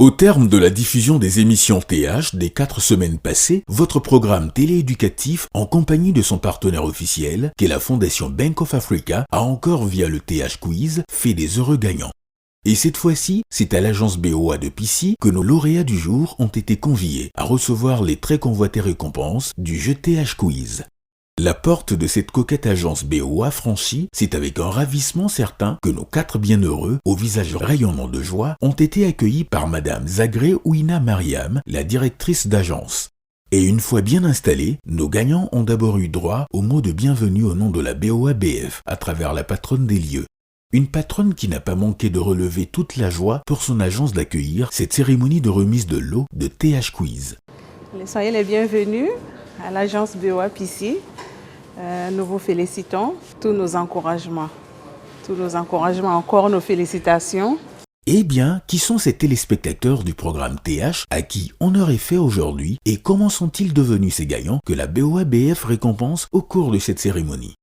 Au terme de la diffusion des émissions TH des 4 semaines passées, votre programme télééducatif, en compagnie de son partenaire officiel, qu'est la Fondation Bank of Africa, a encore, via le TH Quiz, fait des heureux gagnants. Et cette fois-ci, c'est à l'agence BOA de Pissy que nos lauréats du jour ont été conviés à recevoir les très convoitées récompenses du jeu TH Quiz. La porte de cette coquette agence BOA franchie, c'est avec un ravissement certain que nos 4 bienheureux, au visage rayonnant de joie, ont été accueillis par Madame Zagré Ouina Mariam, la directrice d'agence. Et une fois bien installés, nos gagnants ont d'abord eu droit au mot de bienvenue au nom de la BOA-BF à travers la patronne des lieux. Une patronne qui n'a pas manqué de relever toute la joie pour son agence d'accueillir cette cérémonie de remise de lot de TH Quiz. Soyez les bienvenus à l'agence BOA Pissy. Nous vous félicitons, tous nos encouragements, encore nos félicitations. Eh bien, qui sont ces téléspectateurs du programme TH à qui honneur est fait aujourd'hui et comment sont-ils devenus ces gagnants que la BOA-BF récompense au cours de cette cérémonie?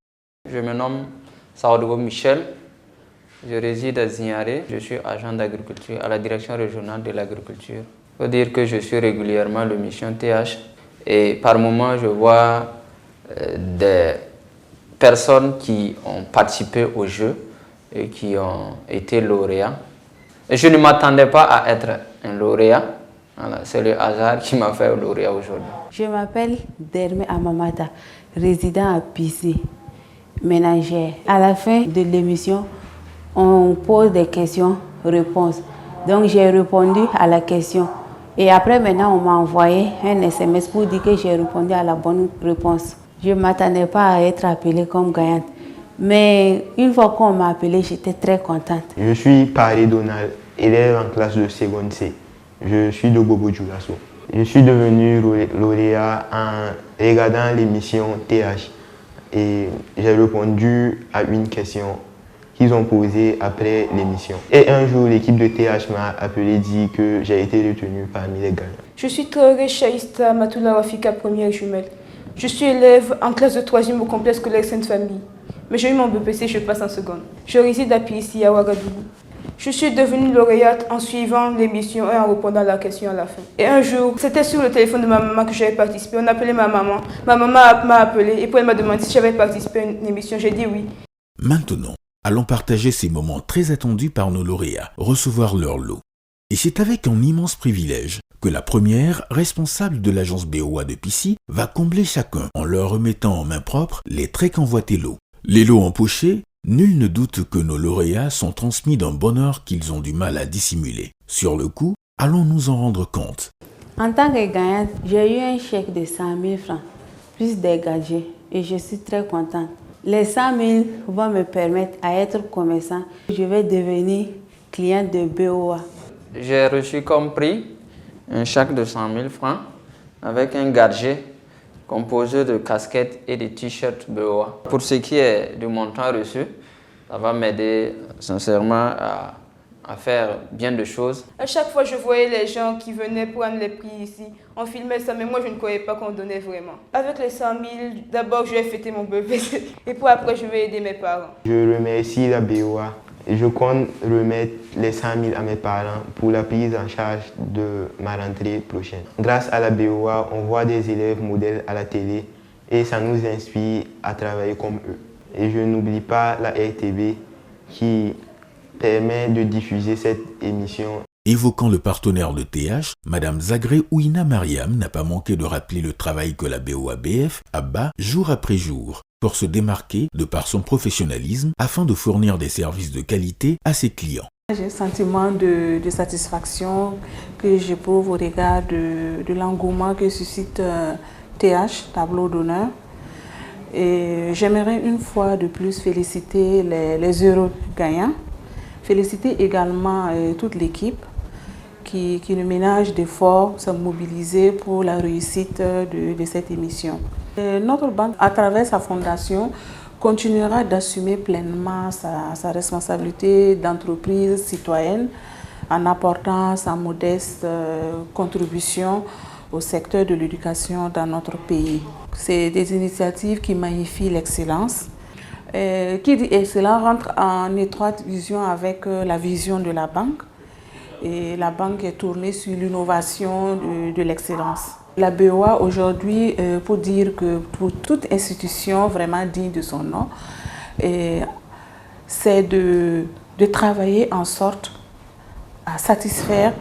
Je me nomme Saoudou Michel, je réside à Zignaré, je suis agent d'agriculture à la direction régionale de l'agriculture. Il faut dire que je suis régulièrement l'émission TH et par moments je vois des personnes qui ont participé au jeu et qui ont été lauréats. Et je ne m'attendais pas à être un lauréat. Voilà, c'est le hasard qui m'a fait lauréat aujourd'hui. Je m'appelle Derme Amamata, résident à Pissy, ménagère. À la fin de l'émission, on pose des questions-réponses. Donc j'ai répondu à la question. Et après, maintenant, on m'a envoyé un SMS pour dire que j'ai répondu à la bonne réponse. Je ne m'attendais pas à être appelée comme gagnante. Mais une fois qu'on m'a appelée, j'étais très contente. Je suis Paris Donald, élève en classe de seconde C. Je suis de Bobo Djoulasso. Je suis devenu lauréat en regardant l'émission TH. Et j'ai répondu à une question qu'ils ont posée après l'émission. Et un jour, l'équipe de TH m'a appelé et dit que j'ai été retenu parmi les gagnants. Je suis Traoré Chaïsta Matoula Rafika, première jumelle. Je suis élève en classe de 3e au complexe scolaire Sainte-Famille. Mais j'ai eu mon BPC, je passe en seconde. Je réside à Pissy, à Ouagadougou. Je suis devenue lauréate en suivant l'émission et en répondant à la question à la fin. Et un jour, c'était sur le téléphone de ma maman que j'avais participé. On appelait ma maman. Ma maman m'a appelé et puis elle m'a demandé si j'avais participé à une émission. J'ai dit oui. Maintenant, allons partager ces moments très attendus par nos lauréats, recevoir leur lot. Et c'est avec un immense privilège que la première, responsable de l'agence BOA de Pissy, va combler chacun en leur remettant en main propre les très convoités lots. Les lots empochés, nul ne doute que nos lauréats sont transmis d'un bonheur qu'ils ont du mal à dissimuler. Sur le coup, allons nous en rendre compte. En tant que gagnante, j'ai eu un chèque de 100 000 francs, plus des gadgets, et je suis très contente. Les 100 000 vont me permettre à être commerçant. Je vais devenir cliente de BOA. J'ai reçu comme prix un chèque de 100 000 francs avec un gadget composé de casquettes et de t-shirts BOA. Pour ce qui est du montant reçu, ça va m'aider sincèrement à faire bien de choses. À chaque fois, je voyais les gens qui venaient prendre les prix ici. On filmait ça, mais moi, je ne croyais pas qu'on donnait vraiment. Avec les 100 000, d'abord, je vais fêter mon bébé. Et puis après, je vais aider mes parents. Je remercie la BOA. Je compte remettre les 100 000 à mes parents pour la prise en charge de ma rentrée prochaine. Grâce à la BOA, on voit des élèves modèles à la télé et ça nous inspire à travailler comme eux. Et je n'oublie pas la RTV qui permet de diffuser cette émission. Évoquant le partenaire de TH, Madame Zagré Ouina Mariam n'a pas manqué de rappeler le travail que la BOA-BF abat jour après jour pour se démarquer de par son professionnalisme afin de fournir des services de qualité à ses clients. J'ai un sentiment de satisfaction que j'éprouve au regard de l'engouement que suscite TH, tableau d'honneur. Et j'aimerais une fois de plus féliciter les heureux gagnants, féliciter également toute l'équipe qui ne ménage d'efforts, se mobiliser pour la réussite de cette émission. Notre banque, à travers sa fondation, continuera d'assumer pleinement sa responsabilité d'entreprise citoyenne en apportant sa modeste contribution au secteur de l'éducation dans notre pays. C'est des initiatives qui magnifient l'excellence. Qui dit excellence rentre en étroite vision avec la vision de la banque. et la banque est tournée sur l'innovation de l'excellence. La BOA aujourd'hui, pour dire que pour toute institution vraiment digne de son nom, c'est de travailler en sorte à satisfaire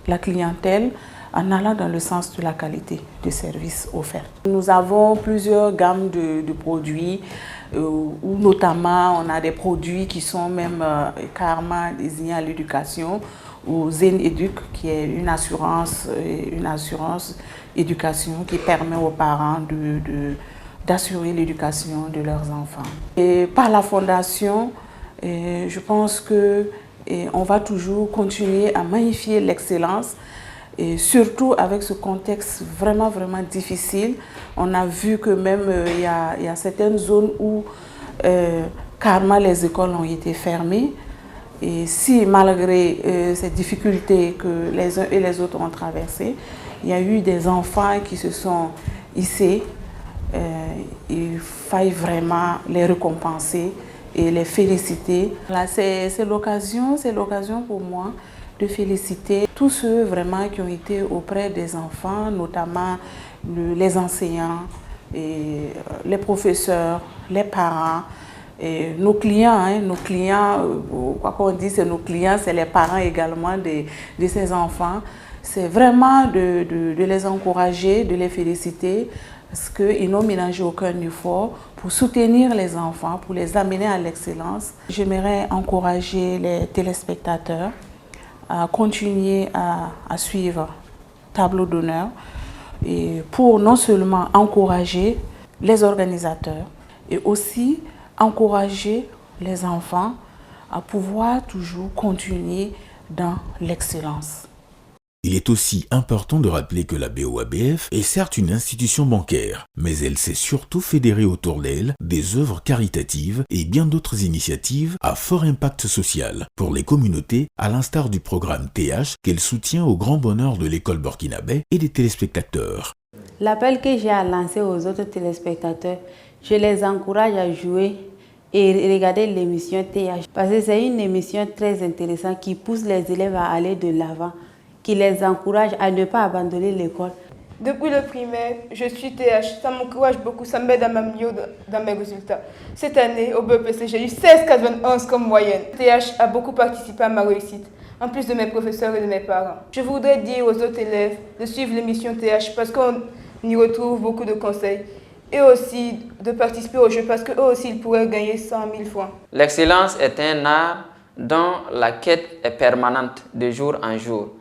la clientèle en allant dans le sens de la qualité de service offert. Nous avons plusieurs gammes de produits, où notamment on a des produits qui sont même carrément désignés à l'éducation, ou Zen Educ, qui est une assurance éducation qui permet aux parents d'assurer l'éducation de leurs enfants. Et par la fondation, je pense qu'on va toujours continuer à magnifier l'excellence, et surtout avec ce contexte vraiment difficile. On a vu que même il y a certaines zones où carrément les écoles ont été fermées. Et si malgré ces difficultés que les uns et les autres ont traversées, il y a eu des enfants qui se sont hissés, il faille vraiment les récompenser et les féliciter. Là, c'est l'occasion pour moi de féliciter tous ceux vraiment qui ont été auprès des enfants, notamment les enseignants, et les professeurs, les parents, et nos clients. Quoi qu'on dise, c'est nos clients, c'est les parents également de ces enfants. C'est vraiment de les encourager, de les féliciter, parce qu'ils n'ont ménagé aucun effort pour soutenir les enfants, pour les amener à l'excellence. J'aimerais encourager les téléspectateurs à continuer à suivre Tableau d'honneur, et pour non seulement encourager les organisateurs et aussi encourager les enfants à pouvoir toujours continuer dans l'excellence. Il est aussi important de rappeler que la BOABF est certes une institution bancaire, mais elle s'est surtout fédérée autour d'elle des œuvres caritatives et bien d'autres initiatives à fort impact social pour les communautés, à l'instar du programme TH qu'elle soutient au grand bonheur de l'école burkinabé et des téléspectateurs. L'appel que j'ai à lancer aux autres téléspectateurs, je les encourage à jouer et regarder l'émission TH parce que c'est une émission très intéressante qui pousse les élèves à aller de l'avant, qui les encourage à ne pas abandonner l'école. Depuis le primaire, je suis TH. Ça m'encourage beaucoup, ça m'aide à m'améliorer dans mes résultats. Cette année, au BEPC, j'ai eu 16,91 comme moyenne. TH a beaucoup participé à ma réussite, en plus de mes professeurs et de mes parents. Je voudrais dire aux autres élèves de suivre l'émission TH parce qu'on y retrouve beaucoup de conseils. Et aussi de participer au jeu parce qu'eux aussi ils pourraient gagner 100 000 francs. L'excellence est un art dont la quête est permanente de jour en jour.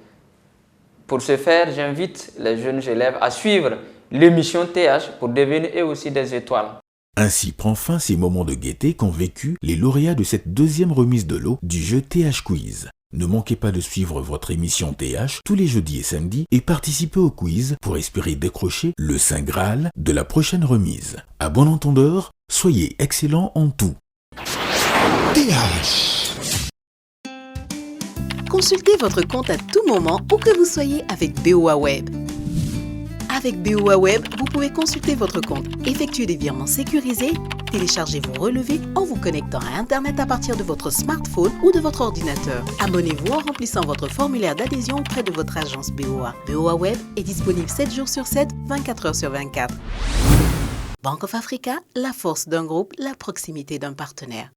Pour ce faire, j'invite les jeunes élèves à suivre l'émission TH pour devenir eux aussi des étoiles. Ainsi prend fin ces moments de gaieté qu'ont vécu les lauréats de cette deuxième remise de lot du jeu TH Quiz. Ne manquez pas de suivre votre émission TH tous les jeudis et samedis et participez au quiz pour espérer décrocher le Saint Graal de la prochaine remise. À bon entendeur, soyez excellents en tout. TH. Consultez votre compte à tout moment où que vous soyez avec BOA Web. Avec BOA Web, vous pouvez consulter votre compte, effectuer des virements sécurisés, télécharger vos relevés en vous connectant à Internet à partir de votre smartphone ou de votre ordinateur. Abonnez-vous en remplissant votre formulaire d'adhésion auprès de votre agence BOA. BOA Web est disponible 7 jours sur 7, 24 heures sur 24. Bank of Africa, la force d'un groupe, la proximité d'un partenaire.